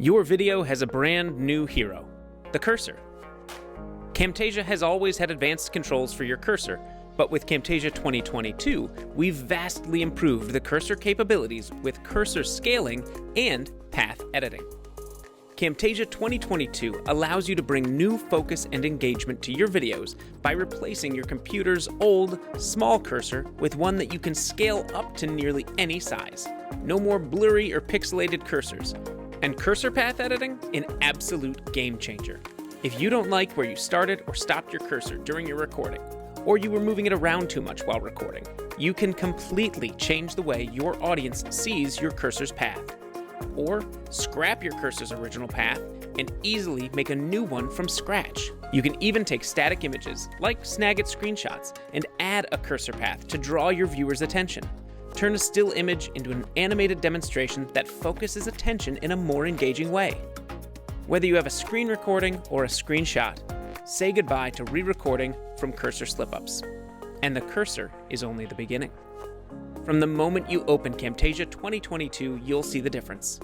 Your video has a brand new hero, the cursor. Camtasia has always had advanced controls for your cursor, but with Camtasia 2022, we've vastly improved the cursor capabilities with cursor scaling and path editing. Camtasia 2022 allows you to bring new focus and engagement to your videos by replacing your computer's old, small cursor with one that you can scale up to nearly any size. No more blurry or pixelated cursors. And cursor path editing? An absolute game changer. If you don't like where you started or stopped your cursor during your recording, or you were moving it around too much while recording, you can completely change the way your audience sees your cursor's path. Or scrap your cursor's original path and easily make a new one from scratch. You can even take static images, like Snagit screenshots, and add a cursor path to draw your viewer's attention. Turn a still image into an animated demonstration that focuses attention in a more engaging way. Whether you have a screen recording or a screenshot, say goodbye to re-recording from cursor slip-ups. And the cursor is only the beginning. From the moment you open Camtasia 2022, you'll see the difference.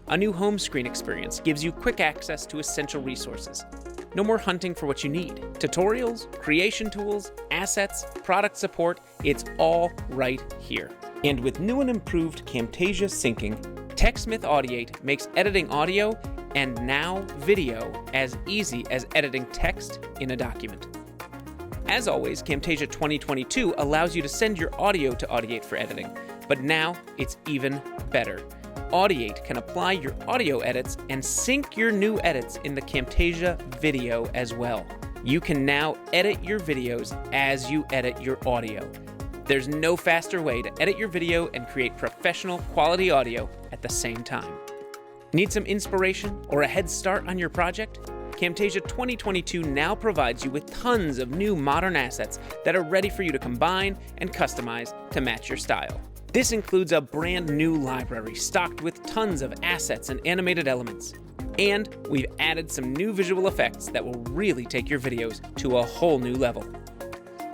A new home screen experience gives you quick access to essential resources. No more hunting for what you need. Tutorials, creation tools, assets, product support, it's all right here. And with new and improved Camtasia syncing, TechSmith Audiate makes editing audio and now video as easy as editing text in a document. As always, Camtasia 2022 allows you to send your audio to Audiate for editing, but now it's even better. Audiate can apply your audio edits and sync your new edits in the Camtasia video as well. You can now edit your videos as you edit your audio. There's no faster way to edit your video and create professional quality audio at the same time. Need some inspiration or a head start on your project? Camtasia 2022 now provides you with tons of new modern assets that are ready for you to combine and customize to match your style. This includes a brand new library stocked with tons of assets and animated elements. And we've added some new visual effects that will really take your videos to a whole new level.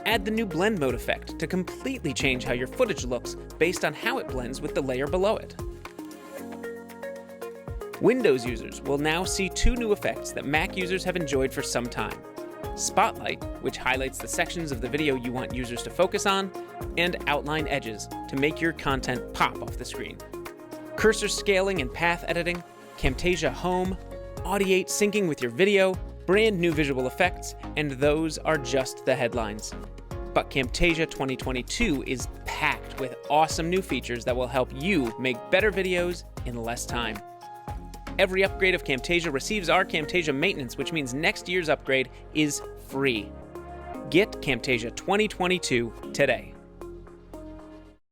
Add the new blend mode effect to completely change how your footage looks based on how it blends with the layer below it. Windows users will now see two new effects that Mac users have enjoyed for some time. Spotlight, which highlights the sections of the video you want users to focus on, and Outline Edges to make your content pop off the screen. Cursor scaling and path editing, Camtasia Home, Audiate syncing with your video, brand new visual effects, and those are just the headlines. But Camtasia 2022 is packed with awesome new features that will help you make better videos in less time. Every upgrade of Camtasia receives our Camtasia maintenance, which means next year's upgrade is free. Get Camtasia 2022 today.